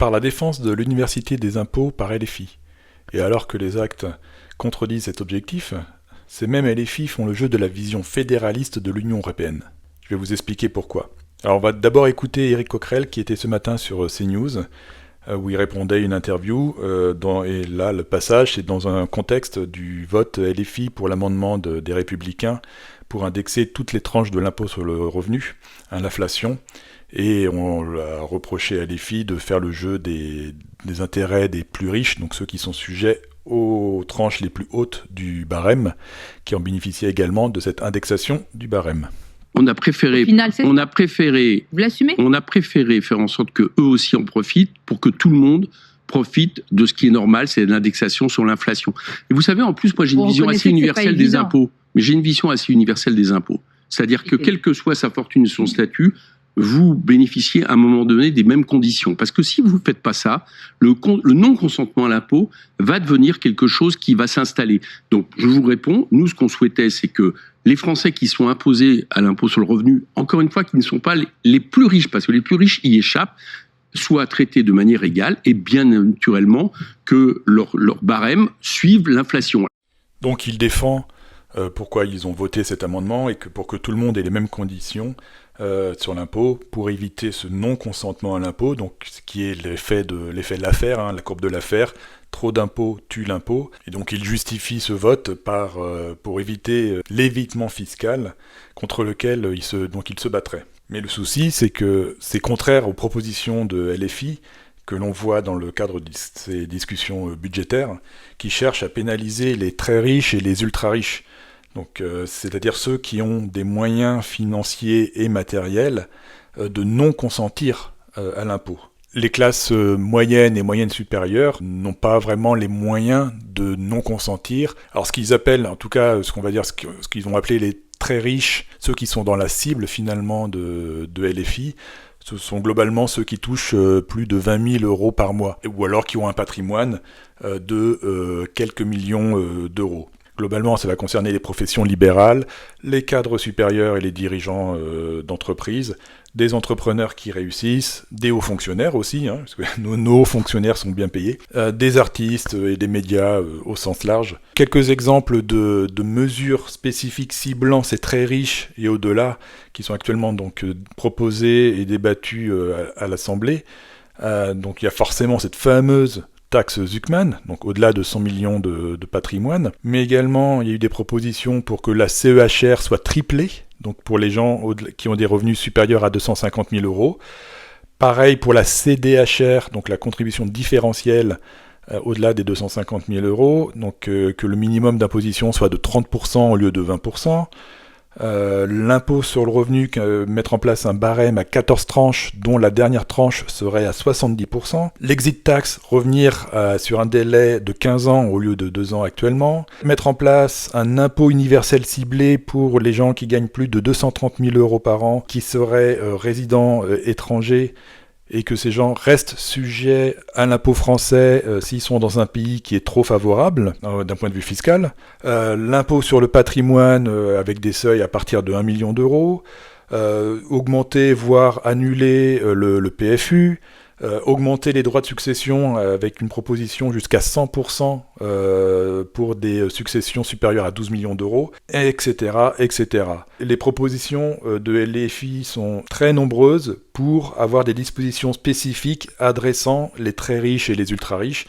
par la défense de l'université des impôts par LFI. Et alors que les actes contredisent cet objectif, ces mêmes LFI font le jeu de la vision fédéraliste de l'Union européenne. Je vais vous expliquer pourquoi. Alors on va d'abord écouter Éric Coquerel qui était ce matin sur CNews, où il répondait à une interview, et là le passage c'est dans un contexte du vote LFI pour l'amendement des Républicains pour indexer toutes les tranches de l'impôt sur le revenu à l'inflation, et on l'a reproché à LFI de faire le jeu des intérêts des plus riches, donc ceux qui sont sujets aux tranches les plus hautes du barème, qui en bénéficiaient également de cette indexation du barème. On a préféré Vous l'assumez ? on a préféré faire en sorte que eux aussi en profitent pour que tout le monde profite de ce qui est normal, c'est l'indexation sur l'inflation. Et vous savez, en plus, moi j'ai une vision assez universelle des impôts. Mais j'ai une vision assez universelle des impôts. C'est-à-dire que quelle que soit sa fortune et son statut, vous bénéficiez à un moment donné des mêmes conditions. Parce que si vous ne faites pas ça, le non-consentement à l'impôt va devenir quelque chose qui va s'installer. Donc, je vous réponds, nous, ce qu'on souhaitait, c'est que les Français qui sont imposés à l'impôt sur le revenu, encore une fois, qui ne sont pas les plus riches, parce que les plus riches y échappent, soient traités de manière égale et bien naturellement que leur barème suive l'inflation. Donc, il défend pourquoi ils ont voté cet amendement et que pour que tout le monde ait les mêmes conditions sur l'impôt, pour éviter ce non-consentement à l'impôt, donc ce qui est l'effet de l'affaire, la courbe de l'affaire, trop d'impôts tue l'impôt, et donc il justifie ce vote pour éviter l'évitement fiscal contre lequel il se battrait. Mais le souci, c'est que c'est contraire aux propositions de LFI que l'on voit dans le cadre de ces discussions budgétaires, qui cherchent à pénaliser les très riches et les ultra-riches. Donc, c'est-à-dire ceux qui ont des moyens financiers et matériels de non consentir à l'impôt. Les classes moyennes et moyennes supérieures n'ont pas vraiment les moyens de non consentir. Alors ce qu'ils appellent, en tout cas, ce qu'ils ont appelé les très riches, ceux qui sont dans la cible finalement de LFI, ce sont globalement ceux qui touchent plus de 20 000 euros par mois, ou alors qui ont un patrimoine de quelques millions d'euros. Globalement, ça va concerner les professions libérales, les cadres supérieurs et les dirigeants d'entreprises, des entrepreneurs qui réussissent, des hauts fonctionnaires aussi, parce que nos hauts fonctionnaires sont bien payés, des artistes et des médias au sens large. Quelques exemples de mesures spécifiques ciblant ces très riches et au-delà, qui sont actuellement donc proposées et débattues à l'Assemblée. Donc il y a forcément cette fameuse taxe Zuckman, donc au-delà de 100 millions de patrimoine, mais également il y a eu des propositions pour que la CEHR soit triplée, donc pour les gens qui ont des revenus supérieurs à 250 000 euros. Pareil pour la CDHR, donc la contribution différentielle au-delà des 250 000 euros, donc que le minimum d'imposition soit de 30% au lieu de 20%. L'impôt sur le revenu, mettre en place un barème à 14 tranches, dont la dernière tranche serait à 70%. L'exit tax, revenir sur un délai de 15 ans au lieu de 2 ans actuellement. Mettre en place un impôt universel ciblé pour les gens qui gagnent plus de 230 000 euros par an, qui seraient résidents étrangers, et que ces gens restent sujets à l'impôt français s'ils sont dans un pays qui est trop favorable d'un point de vue fiscal. L'impôt sur le patrimoine avec des seuils à partir de 1 million d'euros. Augmenter, voire annuler le PFU. Augmenter les droits de succession avec une proposition jusqu'à 100% pour des successions supérieures à 12 millions d'euros, etc., etc. Les propositions de LFI sont très nombreuses pour avoir des dispositions spécifiques adressant les très riches et les ultra-riches,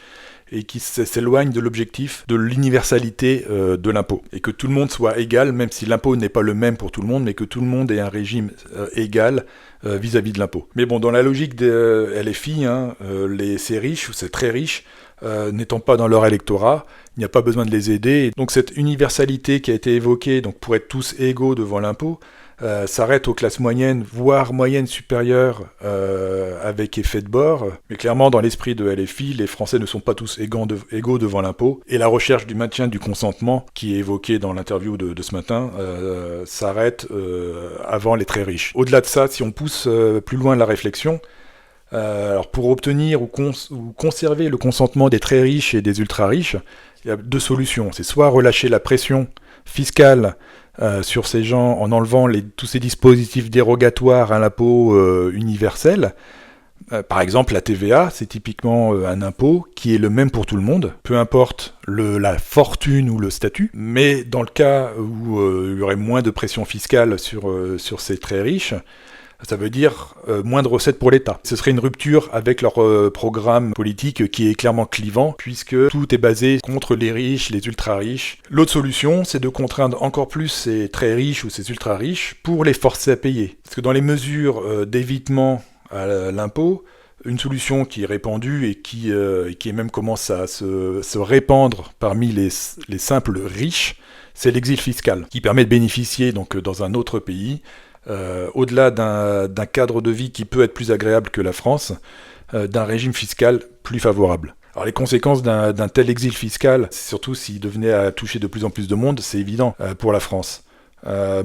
et qui s'éloignent de l'objectif de l'universalité de l'impôt. Et que tout le monde soit égal, même si l'impôt n'est pas le même pour tout le monde, mais que tout le monde ait un régime égal vis-à-vis de l'impôt. Mais bon, dans la logique des LFI, ces riches, ou ces très riches, n'étant pas dans leur électorat, il n'y a pas besoin de les aider. Donc cette universalité qui a été évoquée, donc pour être tous égaux devant l'impôt, s'arrête aux classes moyennes, voire moyennes supérieures, avec effet de bord. Mais clairement, dans l'esprit de LFI, les Français ne sont pas tous égaux devant l'impôt. Et la recherche du maintien du consentement, qui est évoquée dans l'interview de ce matin, s'arrête avant les très riches. Au-delà de ça, si on pousse plus loin la réflexion, alors pour obtenir ou conserver le consentement des très riches et des ultra-riches, il y a 2 solutions. C'est soit relâcher la pression fiscale sur ces gens en enlevant tous ces dispositifs dérogatoires à l'impôt universel, Par exemple, la TVA, c'est typiquement un impôt qui est le même pour tout le monde, peu importe la fortune ou le statut, mais dans le cas où il y aurait moins de pression fiscale sur ces très riches, ça veut dire moins de recettes pour l'État. Ce serait une rupture avec leur programme politique qui est clairement clivant, puisque tout est basé contre les riches, les ultra-riches. L'autre solution, c'est de contraindre encore plus ces très riches ou ces ultra-riches pour les forcer à payer. Parce que dans les mesures d'évitement à l'impôt, une solution qui est répandue et qui même commence à se répandre parmi les simples riches, c'est l'exil fiscal, qui permet de bénéficier donc dans un autre pays, au-delà d'un cadre de vie qui peut être plus agréable que la France, d'un régime fiscal plus favorable. Alors les conséquences d'un tel exil fiscal, surtout s'il devenait à toucher de plus en plus de monde, c'est évident pour la France.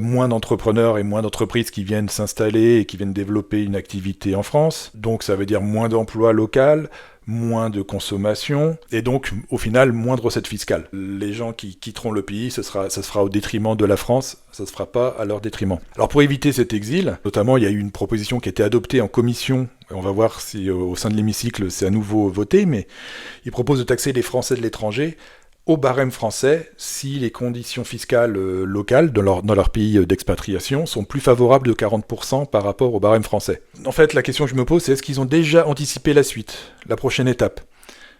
Moins d'entrepreneurs et moins d'entreprises qui viennent s'installer et qui viennent développer une activité en France, donc ça veut dire moins d'emplois locaux, moins de consommation, et donc au final moins de recettes fiscales. Les gens qui quitteront le pays, ça se fera au détriment de la France, ça se fera pas à leur détriment. Alors pour éviter cet exil, notamment il y a eu une proposition qui a été adoptée en commission, on va voir si au sein de l'hémicycle c'est à nouveau voté, mais il propose de taxer les Français de l'étranger au barème français si les conditions fiscales locales dans leur pays d'expatriation sont plus favorables de 40% par rapport au barème français. En fait, la question que je me pose, c'est est-ce qu'ils ont déjà anticipé la suite, la prochaine étape ?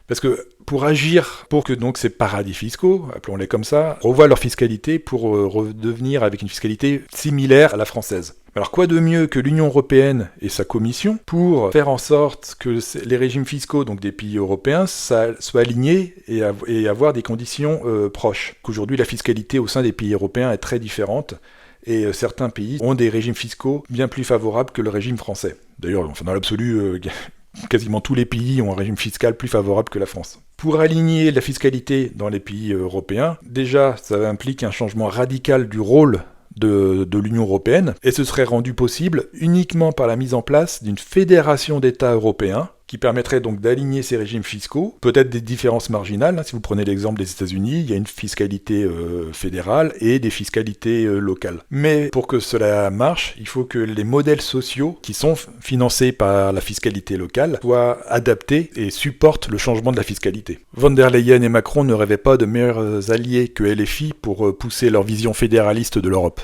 Parce que pour agir pour que donc ces paradis fiscaux, appelons-les comme ça, revoient leur fiscalité pour redevenir avec une fiscalité similaire à la française. Alors quoi de mieux que l'Union européenne et sa commission pour faire en sorte que les régimes fiscaux donc des pays européens soient alignés et avoir des conditions proches. Qu'aujourd'hui la fiscalité au sein des pays européens est très différente et certains pays ont des régimes fiscaux bien plus favorables que le régime français. D'ailleurs, dans l'absolu, quasiment tous les pays ont un régime fiscal plus favorable que la France. Pour aligner la fiscalité dans les pays européens, déjà ça implique un changement radical du rôle de l'Union européenne, et ce serait rendu possible uniquement par la mise en place d'une fédération d'États européens qui permettrait donc d'aligner ces régimes fiscaux, peut-être des différences marginales, si vous prenez l'exemple des États-Unis, il y a une fiscalité fédérale et des fiscalités locales. Mais pour que cela marche, il faut que les modèles sociaux qui sont financés par la fiscalité locale soient adaptés et supportent le changement de la fiscalité. Von der Leyen et Macron ne rêvaient pas de meilleurs alliés que LFI pour pousser leur vision fédéraliste de l'Europe.